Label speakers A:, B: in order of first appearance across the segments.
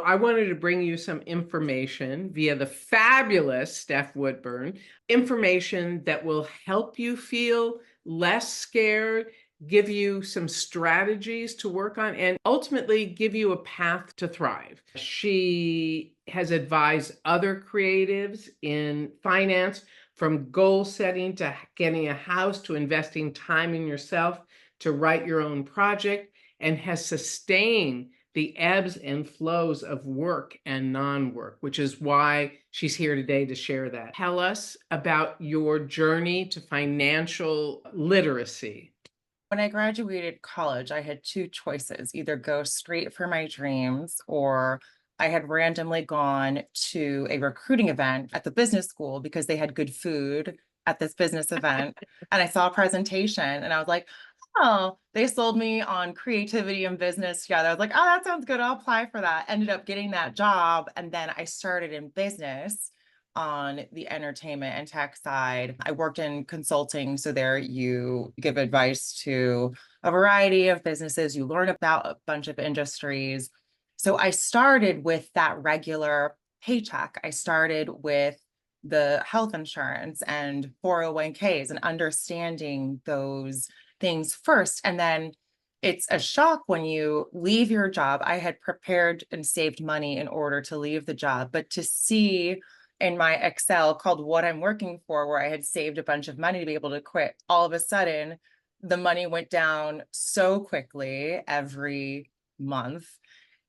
A: I wanted to bring you some information via the fabulous Stef Woodburn, information that will help you feel less scared, give you some strategies to work on, and ultimately give you a path to thrive. She has advised other creatives in finance, from goal setting to getting a house to investing time in yourself to write your own project, and has sustained the ebbs and flows of work and non-work, which is why she's here today to share that. Tell us about your journey to financial literacy.
B: When I graduated college, I had two choices, either go straight for my dreams, or I had randomly gone to a recruiting event at the business school because they had good food at this business event. And I saw a presentation and I was like, oh, they sold me on creativity and business together. I was like, oh, that sounds good. I'll apply for that. Ended up getting that job. And then I started in business on the entertainment and tech side. I worked in consulting. So there you give advice to a variety of businesses. You learn about a bunch of industries. So I started with that regular paycheck. I started with the health insurance and 401ks and understanding those things first. And then it's a shock when you leave your job. I had prepared and saved money in order to leave the job, but to see in my Excel called What I'm Working For, where I had saved a bunch of money to be able to quit, all of a sudden, the money went down so quickly every month.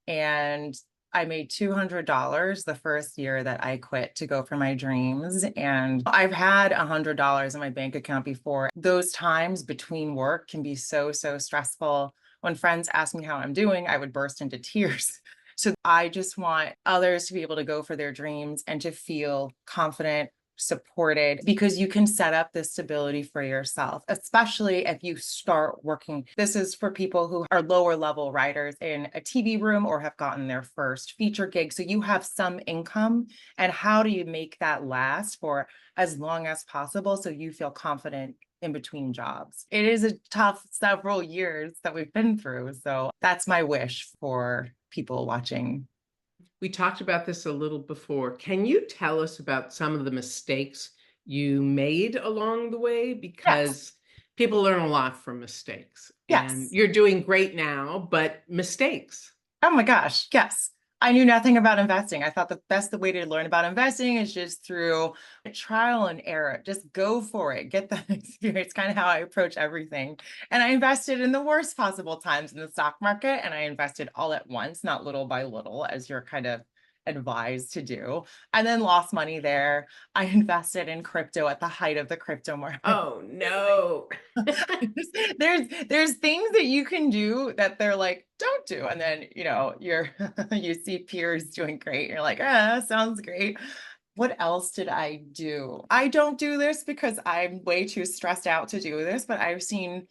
B: And I made $200 the first year that I quit to go for my dreams. And I've had $100 in my bank account before. Those times between work can be so, so stressful. When friends ask me how I'm doing, I would burst into tears. So I just want others to be able to go for their dreams and to feel confident, supported, because you can set up this stability for yourself, especially if you start working. This is for people who are lower level writers in a TV room or have gotten their first feature gig. So you have some income, and how do you make that last for as long as possible so you feel confident in between jobs? It is a tough several years that we've been through. So that's my wish for people watching.
A: We talked about this a little before. Can you tell us about some of the mistakes you made along the way?
B: Yes.
A: Because people learn a lot from mistakes, and
B: Yes.
A: you're doing great now, but mistakes.
B: Oh my gosh, yes. I knew nothing about investing. I thought the best way to learn about investing is just through a trial and error. Just go for it, get the experience, kind of how I approach everything. And I invested in the worst possible times in the stock market, and I invested all at once, not little by little, as you're kind of advised to do, and then lost money there. I invested in crypto at the height of the crypto market.
A: Oh, no.
B: There's things that you can do that they're like, don't do. And then, you're you see peers doing great. You're like, ah, sounds great. What else did I do? I don't do this because I'm way too stressed out to do this, but I've seen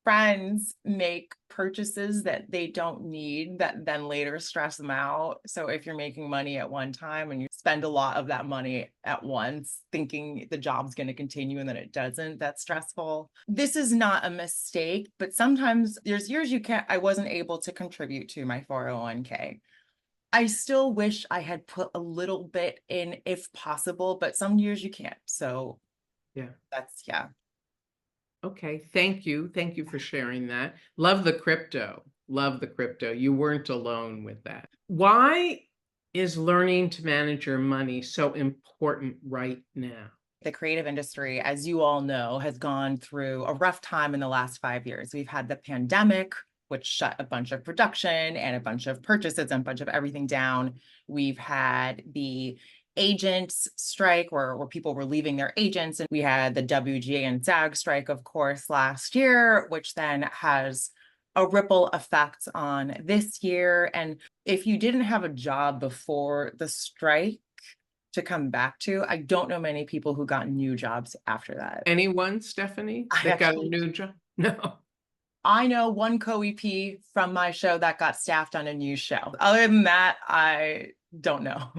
B: friends make purchases that they don't need that then later stress them out. So if you're making money at one time and you spend a lot of that money at once, thinking the job's going to continue and then it doesn't, that's stressful. This is not a mistake, but sometimes there's years I wasn't able to contribute to my 401k. I still wish I had put a little bit in if possible, but some years you can't. So
A: Yeah.
B: yeah.
A: Okay. Thank you. Thank you for sharing that. Love the crypto. Love the crypto. You weren't alone with that. Why is learning to manage your money so important right now?
B: The creative industry, as you all know, has gone through a rough time in the last 5 years. We've had the pandemic, which shut a bunch of production and a bunch of purchases and a bunch of everything down. We've had the agents strike where people were leaving their agents. And we had the WGA and SAG strike, of course, last year, which then has a ripple effect on this year. And if you didn't have a job before the strike to come back to, I don't know many people who got new jobs after that.
A: Anyone, Stephanie,
B: I
A: that got a
B: actually,
A: new job? No.
B: I know one co-EP from my show that got staffed on a new show. Other than that, I don't know.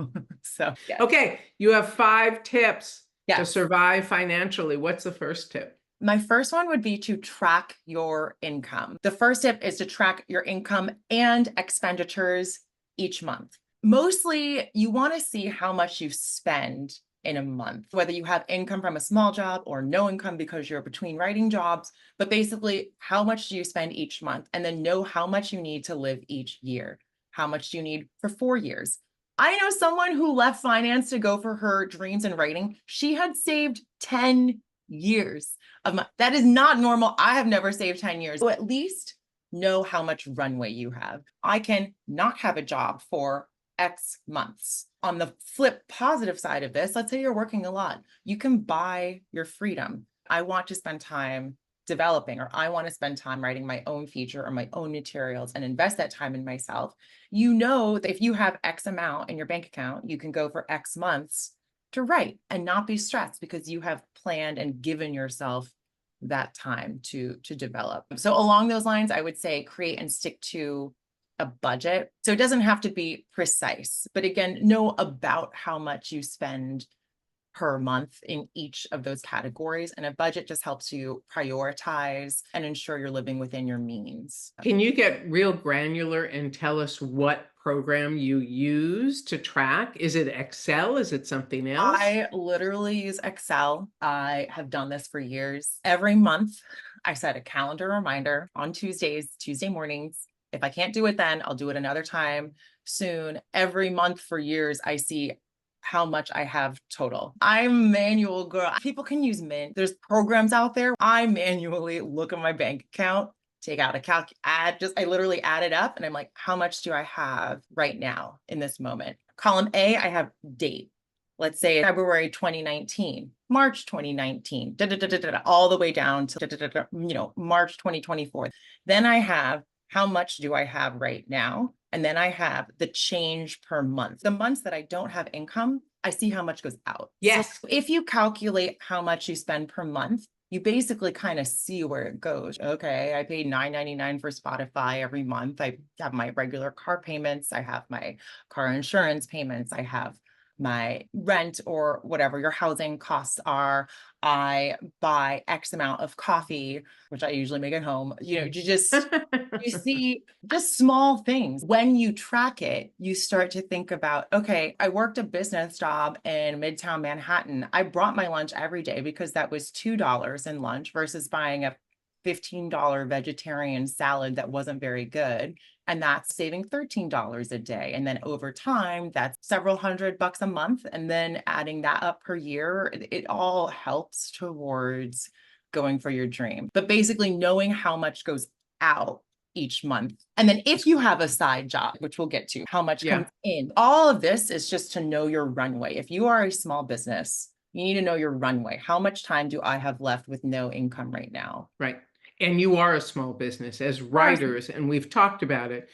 B: So yeah.
A: Okay. You have 5 tips to
B: Yes.
A: survive financially. What's the first tip?
B: My first one would be to track your income. The first tip is to track your income and expenditures each month. Mostly you want to see how much you spend in a month, whether you have income from a small job or no income because you're between writing jobs, but basically how much do you spend each month, and then know how much you need to live each year. How much do you need for 4 years? I know someone who left finance to go for her dreams in writing. She had saved 10 years of money. That is not normal. I have never saved 10 years. So at least know how much runway you have. I can not have a job for X months. On the flip positive side of this, let's say you're working a lot, you can buy your freedom. I want to spend time developing, or I want to spend time writing my own feature or my own materials and invest that time in myself. You know that if you have X amount in your bank account, you can go for X months to write and not be stressed because you have planned and given yourself that time to develop. So along those lines, I would say create and stick to a budget. So it doesn't have to be precise, but again, know about how much you spend per month in each of those categories. And a budget just helps you prioritize and ensure you're living within your means.
A: Can you get real granular and tell us what program you use to track? Is it Excel? Is it something else?
B: I literally use Excel. I have done this for years. Every month, I set a calendar reminder on Tuesdays, Tuesday mornings. If I can't do it then, I'll do it another time soon. Every month for years, I see how much I have total. I'm manual girl. People can use Mint. There's programs out there. I manually look at my bank account, take out a I literally add it up and I'm like, how much do I have right now in this moment? Column A, I have date. Let's say February 2019, March 2019, all the way down to March 2024. Then I have how much do I have right now? And then I have the change per month. The months that I don't have income, I see how much goes out.
A: Yes.
B: So if you calculate how much you spend per month, you basically kind of see where it goes. Okay, I pay $9.99 for Spotify every month. I have my regular car payments. I have my car insurance payments. I have my rent or whatever your housing costs are. I buy X amount of coffee, which I usually make at home. You see just small things. When you track it, you start to think about, okay, I worked a business job in Midtown Manhattan. I brought my lunch every day because that was $2 in lunch versus buying a $15 vegetarian salad that wasn't very good. And that's saving $13 a day. And then over time, that's several $100 a month. And then adding that up per year, it all helps towards going for your dream. But basically knowing how much goes out each month. And then if you have a side job, which we'll get to, how much comes in. All of this is just to know your runway. If you are a small business, you need to know your runway. How much time do I have left with no income right now?
A: Right. And you are a small business as writers, and we've talked about it.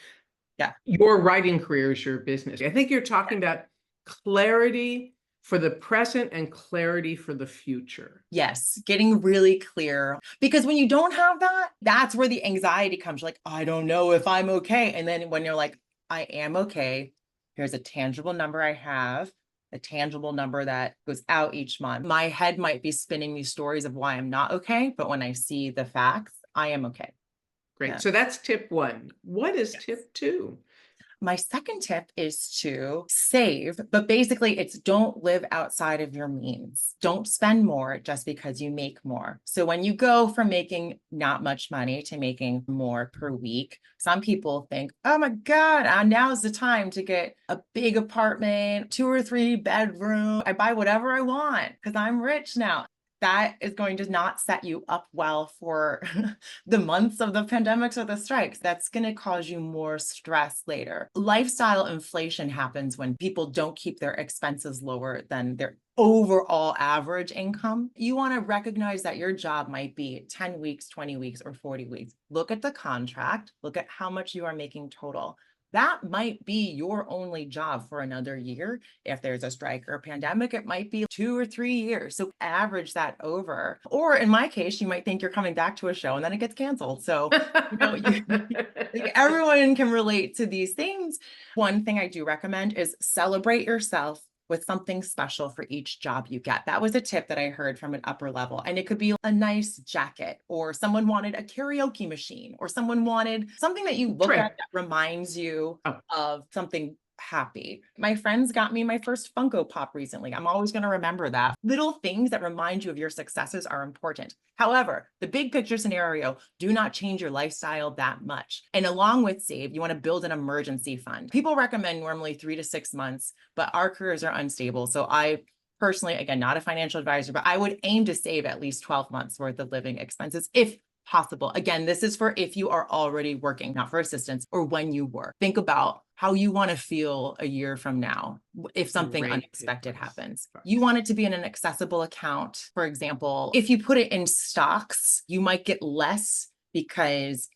B: Yeah.
A: Your writing career is your business. I think you're talking about clarity for the present and clarity for the future.
B: Yes, getting really clear. Because when you don't have that, that's where the anxiety comes. Like, I don't know if I'm okay. And then when you're like, I am okay, here's a tangible number I have, a tangible number that goes out each month. My head might be spinning these stories of why I'm not okay, but when I see the facts, I am okay.
A: Great.
B: Yeah.
A: So that's tip one. What is tip two?
B: My second tip is to save, but basically it's don't live outside of your means. Don't spend more just because you make more. So when you go from making not much money to making more per week, some people think, oh my God, now's the time to get a big apartment, 2 or 3 bedroom. I buy whatever I want because I'm rich now. That is going to not set you up well for the months of the pandemics or the strikes. That's going to cause you more stress later. Lifestyle inflation happens when people don't keep their expenses lower than their overall average income. You want to recognize that your job might be 10 weeks, 20 weeks, or 40 weeks. Look at the contract, look at how much you are making total. That might be your only job for another year. If there's a strike or a pandemic, it might be 2 or 3 years. So average that over. Or in my case, you might think you're coming back to a show and then it gets canceled. So everyone can relate to these things. One thing I do recommend is celebrate yourself with something special for each job you get. That was a tip that I heard from an upper level. And it could be a nice jacket, or someone wanted a karaoke machine, or someone wanted something that you look at that reminds you of something happy. My friends got me my first Funko Pop recently. I'm always going to remember that. Little things that remind you of your successes are important. However, the big picture scenario, do not change your lifestyle that much. And along with save, you want to build an emergency fund. People recommend normally 3 to 6 months, but our careers are unstable. So I personally, again, not a financial advisor, but I would aim to save at least 12 months worth of living expenses if possible. Again, this is for if you are already working, not for assistance or when you work. Think about how you want to feel a year from now if something
A: Great
B: unexpected
A: advice.
B: happens. You want it to be in an accessible account. For example, if you put it in stocks, you might get less because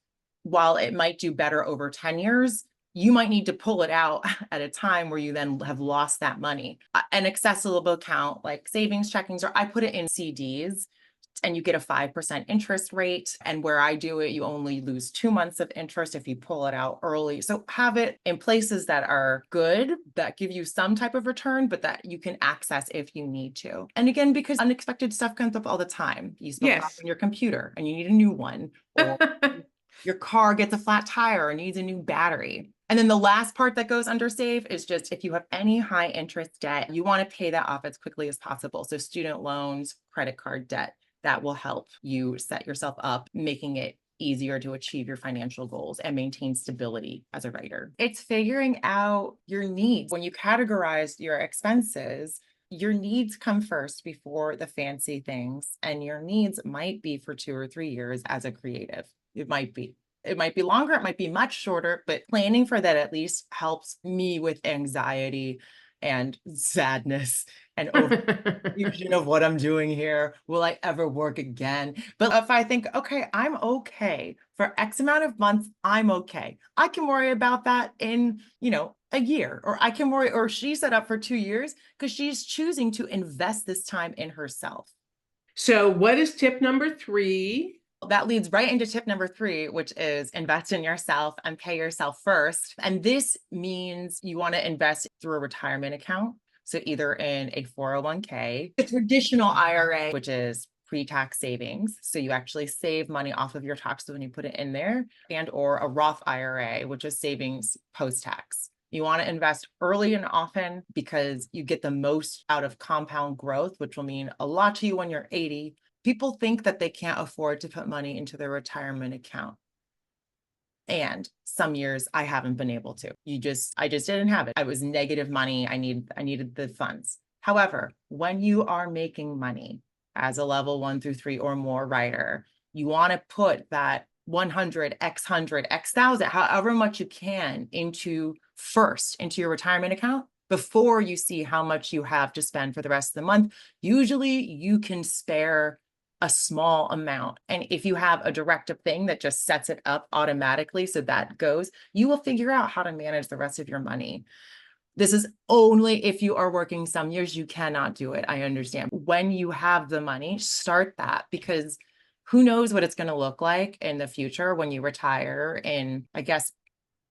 B: while it might do better over 10 years, you might need to pull it out at a time where you then have lost that money. An accessible account like savings, checkings, or I put it in CDs and you get a 5% interest rate. And where I do it, you only lose 2 months of interest if you pull it out early. So have it in places that are good, that give you some type of return, but that you can access if you need to. And again, because unexpected stuff comes up all the time. You spill coffee
A: Yes.
B: on your computer and you need a new one, or your car gets a flat tire and needs a new battery. And then the last part that goes under save is just if you have any high interest debt, you want to pay that off as quickly as possible. So student loans, credit card debt, that will help you set yourself up, making it easier to achieve your financial goals and maintain stability as a writer. It's figuring out your needs. When you categorize your expenses, your needs come first before the fancy things, and your needs might be for 2 or 3 years as a creative. It might be. It might be longer, it might be much shorter, but planning for that at least helps me with anxiety and sadness and confusion of what I'm doing here. Will I ever work again? But if I think, okay, I'm okay for X amount of months, I'm okay. I can worry about that in, a year, or I can worry, or she set up for 2 years because she's choosing to invest this time in herself.
A: So what is tip number 3?
B: That leads right into tip number 3, which is invest in yourself and pay yourself first. And this means you want to invest through a retirement account. So either in a 401k, a traditional IRA, which is pre-tax savings. So you actually save money off of your taxes when you put it in there, and or a Roth IRA, which is savings post-tax. You want to invest early and often because you get the most out of compound growth, which will mean a lot to you when you're 80. People think that they can't afford to put money into their retirement account. And some years I haven't been able to. I just didn't have it. I was negative money. I needed the funds. However, when you are making money as a level 1 through 3 or more writer, you want to put that 100, X 100, X 1,000, however much you can into your retirement account before you see how much you have to spend for the rest of the month. Usually you can spare a small amount. And if you have a directive thing that just sets it up automatically so that goes, you will figure out how to manage the rest of your money. This is only if you are working. Some years you cannot do it. I understand. When you have the money, start that, because who knows what it's going to look like in the future when you retire in, I guess,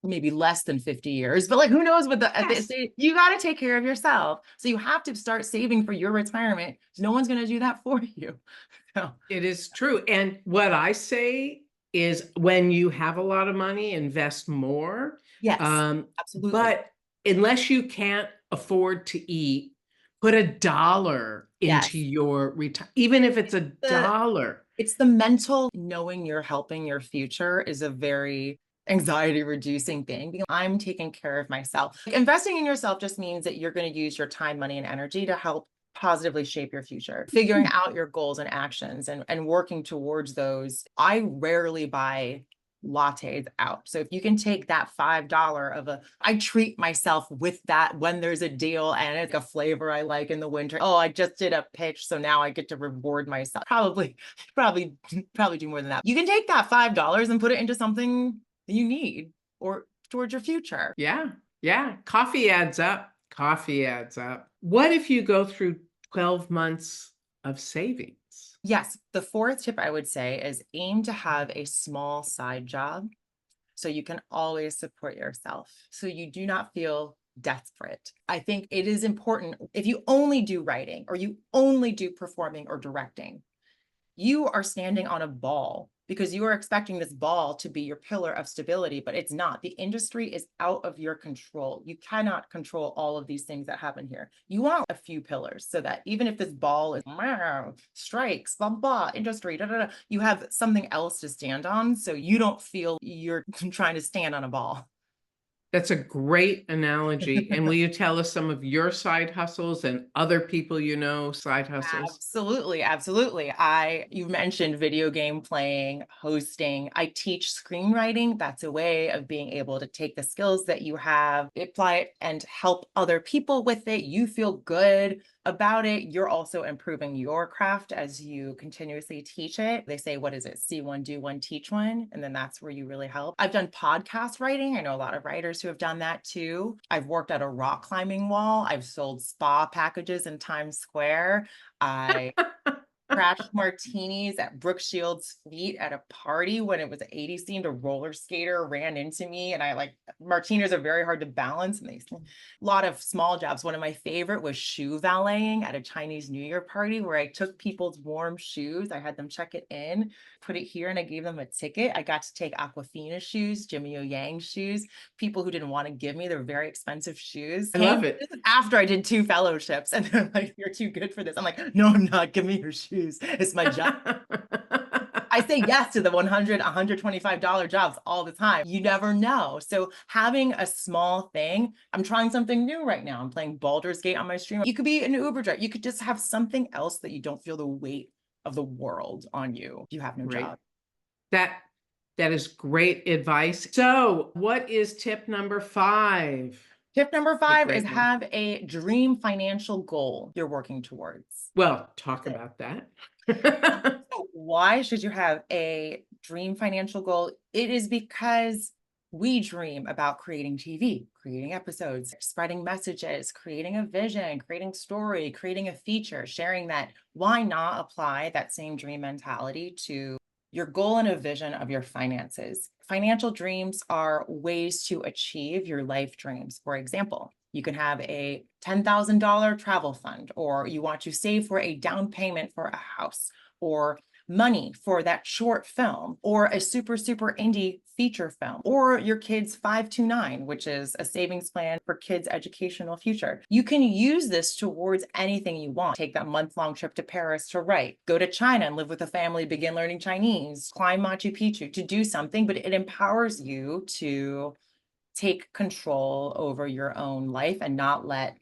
B: maybe less than 50 years, but who knows what you got to take care of yourself. So you have to start saving for your retirement. No one's going to do that for you. So.
A: It is true. And what I say is when you have a lot of money, invest more.
B: Yes, absolutely.
A: But unless you can't afford to eat, put $1 into your retirement, even if it's $1.
B: It's the mental knowing you're helping your future is a very anxiety reducing thing. I'm taking care of myself. Investing in yourself just means that you're going to use your time, money, and energy to help positively shape your future, figuring out your goals and actions and working towards those. I rarely buy lattes out. So if you can take that $5 I treat myself with that when there's a deal and it's a flavor I like in the winter. Oh, I just did a pitch, so now I get to reward myself. Probably do more than that. You can take that $5 and put it into something you need or towards your future.
A: Yeah. Coffee adds up. What if you go through 12 months of savings?
B: Yes. The 4th tip I would say is aim to have a small side job so you can always support yourself, so you do not feel desperate. I think it is important. If you only do writing or you only do performing or directing, you are standing on a ball because you are expecting this ball to be your pillar of stability, but it's not. The industry is out of your control. You cannot control all of these things that happen here. You want a few pillars so that even if this ball is strikes, blah, blah, industry, da, da, da, you have something else to stand on so you don't feel you're trying to stand on a ball.
A: That's a great analogy. And will you tell us some of your side hustles and other people you know side hustles?
B: Absolutely, absolutely. You mentioned video game playing, hosting. I teach screenwriting. That's a way of being able to take the skills that you have, apply it, and help other people with it. You feel good about it. You're also improving your craft as you continuously teach it. They say, what is it? See one, do one, teach one. And then that's where you really help. I've done podcast writing. I know a lot of writers who have done that too. I've worked at a rock climbing wall. I've sold spa packages in Times Square. I crashed martinis at Brooke Shields' feet at a party when it was an 80s themed. A roller skater ran into me, and martinis are very hard to balance, and a lot of small jobs. One of my favorite was shoe valeting at a Chinese New Year party where I took people's warm shoes. I had them check it in, put it here, and I gave them a ticket. I got to take Aquafina shoes, Jimmy O Yang shoes, people who didn't want to give me their very expensive shoes.
A: I love it.
B: This is after I did 2 fellowships, and they're like, you're too good for this. I'm like, no, I'm not. Give me your shoes. It's my job. I say yes to the $100, $125 jobs all the time. You never know. So having a small thing, I'm trying something new right now. I'm playing Baldur's Gate on my stream. You could be an Uber driver. You could just have something else that you don't feel the weight of the world on you if you have no job.
A: That is great advice. So what is tip number 5?
B: Tip number 5 is have a dream financial goal you're working towards.
A: Well, talk about that.
B: So why should you have a dream financial goal? It is because we dream about creating TV, creating episodes, spreading messages, creating a vision, creating story, creating a feature, sharing that. Why not apply that same dream mentality to your goal and a vision of your finances? Financial dreams are ways to achieve your life dreams. For example, you can have a $10,000 travel fund, or you want to save for a down payment for a house, or money for that short film, or a super, super indie feature film, or your kid's 529, which is a savings plan for kids' educational future. You can use this towards anything you want. Take that month-long trip to Paris to write, go to China and live with a family, begin learning Chinese, climb Machu Picchu, to do something, but it empowers you to take control over your own life and not let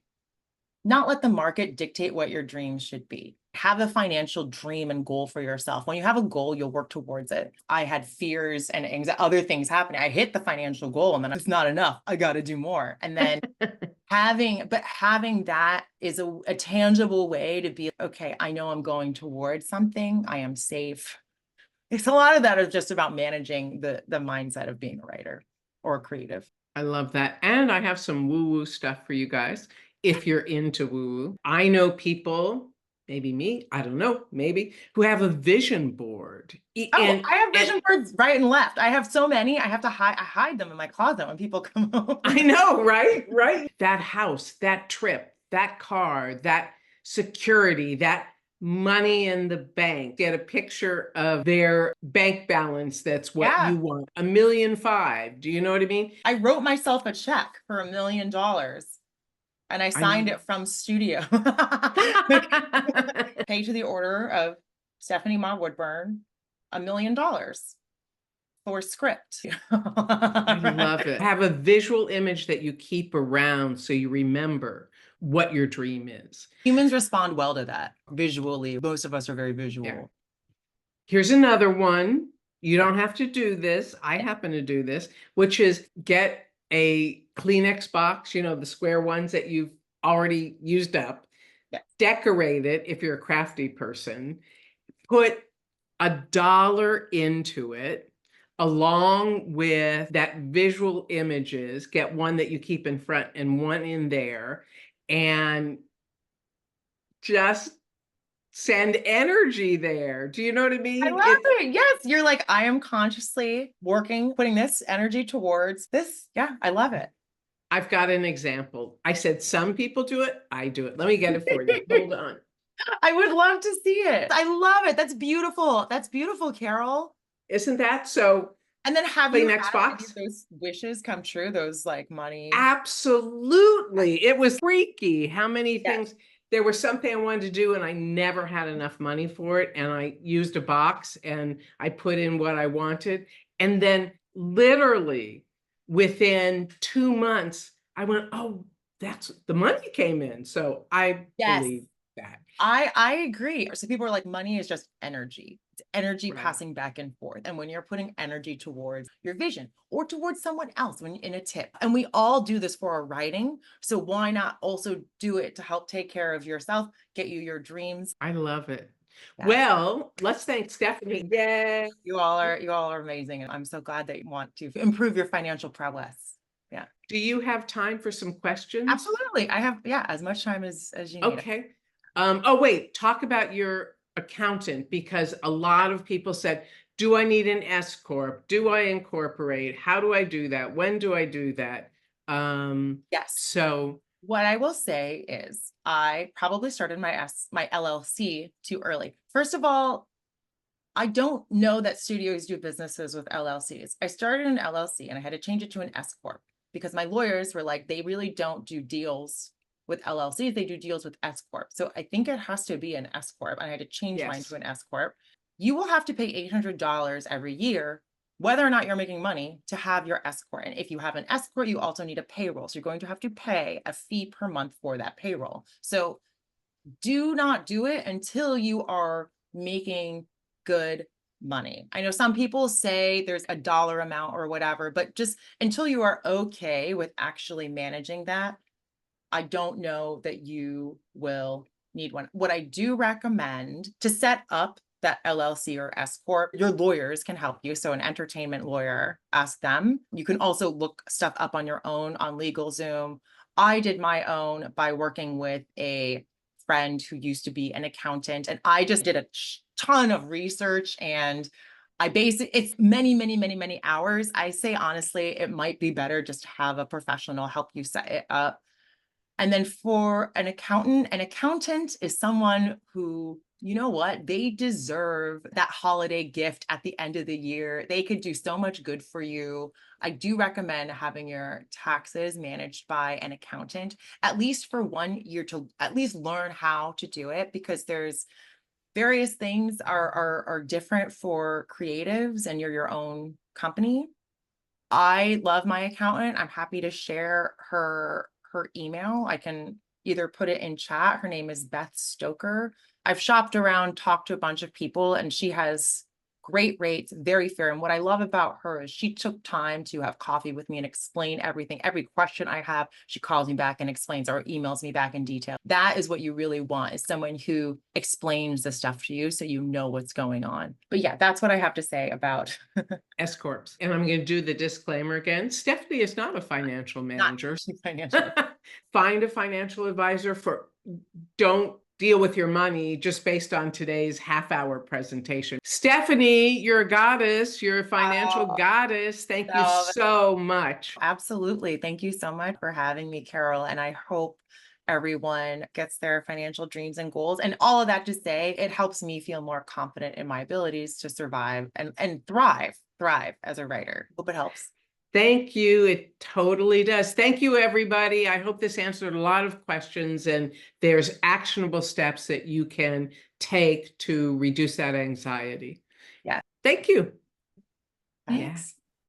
B: the market dictate what your dreams should be. Have a financial dream and goal for yourself. When you have a goal, you'll work towards it. I had fears and other things happening. I hit the financial goal and then it's not enough. I got to do more. And then having that is a tangible way to be, okay, I know I'm going towards something. I am safe. It's a lot of that is just about managing the mindset of being a writer or a creative.
A: I love that. And I have some woo-woo stuff for you guys if you're into woo-woo. I know people, maybe me, I don't know, maybe, who have a vision board.
B: I have vision boards right and left. I have so many. I have to hide them in my closet when people come home.
A: I know, right? Right. That house, that trip, that car, that security, that money in the bank. Get a picture of their bank balance. That's what you want. $1.5 million. Do you know what I mean?
B: I wrote myself a check for $1 million and I signed it from studio. Pay to the order of Stef Mah Woodburn, $1 million for script.
A: I love it. Have a visual image that you keep around so you remember what your dream is.
B: Humans respond well to that visually. Most of us are very visual.
A: Yeah. Here's another one. You don't have to do this. I happen to do this, which is get a Kleenex box, the square ones that you've already used up.
B: Yeah.
A: Decorate it if you're a crafty person. Put $1 into it, along with that visual images. Get one that you keep in front and one in there, and just send energy there. Do you know what I mean?
B: I love it. Yes. You're like, I am consciously putting this energy towards this. Yeah, I love it.
A: I've got an example. I said some people do it. I do it. Let me get it for you. Hold on.
B: I would love to see it. I love it. That's beautiful. That's beautiful, Carole.
A: Isn't that so?
B: And then have
A: Play
B: you
A: next
B: had any
A: box.
B: of those wishes come true? Those like money?
A: Absolutely. It was freaky how many
B: Yes.
A: things. There was something I wanted to do and I never had enough money for it. And I used a box and I put in what I wanted. And then literally within 2 months, I went, oh, that's the money came in. So I
B: Yes.
A: believe that.
B: I agree. So people are like, money is just energy. It's energy
A: Right.
B: passing back and forth. And when you're putting energy towards your vision or towards someone else when in a tip, and we all do this for our writing. So why not also do it to help take care of yourself, get you your dreams?
A: I love it.
B: Yeah.
A: Well, let's thank Stephanie. Yay.
B: You all are amazing. And I'm so glad that you want to improve your financial prowess. Yeah.
A: Do you have time for some questions?
B: Absolutely. I have, yeah, as much time as you need.
A: Okay. Oh, wait, talk about your accountant, because a lot of people said, do I need an S-Corp? Do I incorporate? How do I do that? When do I do that?
B: Yes.
A: So
B: What I will say is I probably started my LLC too early. First of all, I don't know that studios do businesses with LLCs. I started an LLC and I had to change it to an S-Corp because my lawyers were like, they really don't do deals with LLCs. They do deals with S-Corp. So I think it has to be an S-Corp. And I had to change mine
A: yes,
B: to an S-Corp. You will have to pay $800 every year, whether or not you're making money, to have your S-Corp. And if you have an S-Corp, you also need a payroll. So you're going to have to pay a fee per month for that payroll. So do not do it until you are making good money. I know some people say there's a dollar amount or whatever, but just until you are okay with actually managing that, I don't know that you will need one. What I do recommend to set up that LLC or S-Corp, your lawyers can help you. So an entertainment lawyer, ask them. You can also look stuff up on your own on LegalZoom. I did my own by working with a friend who used to be an accountant, and I just did a ton of research, and it's many hours. I say honestly, it might be better just to have a professional help you set it up. And then for an accountant is someone who, you know what, they deserve that holiday gift at the end of the year. They could do so much good for you. I do recommend having your taxes managed by an accountant, at least for 1 year, to at least learn how to do it, because there's various things are different for creatives and you're your own company. I love my accountant. I'm happy to share her email. I can either put it in chat. Her name is Beth Stoker. I've shopped around, talked to a bunch of people, and she has great rates, very fair. And what I love about her is she took time to have coffee with me and explain everything. Every question I have, she calls me back and explains, or emails me back in detail. That is what you really want, is someone who explains the stuff to you so you know what's going on. But yeah, that's what I have to say about
A: S-Corps. And I'm going to do the disclaimer again. Stephanie is not a financial manager.
B: financial.
A: Find a financial advisor. Don't deal with your money just based on today's half-hour presentation. Stephanie, you're a goddess. You're a financial goddess. Thank you so much.
B: Absolutely. Thank you so much for having me, Carole. And I hope everyone gets their financial dreams and goals. And all of that to say, it helps me feel more confident in my abilities to survive and thrive as a writer. Hope it helps.
A: Thank you. It totally does. Thank you, everybody. I hope this answered a lot of questions, and there's actionable steps that you can take to reduce that anxiety.
B: Yeah.
A: Thank you.
B: Thanks.
A: Yeah.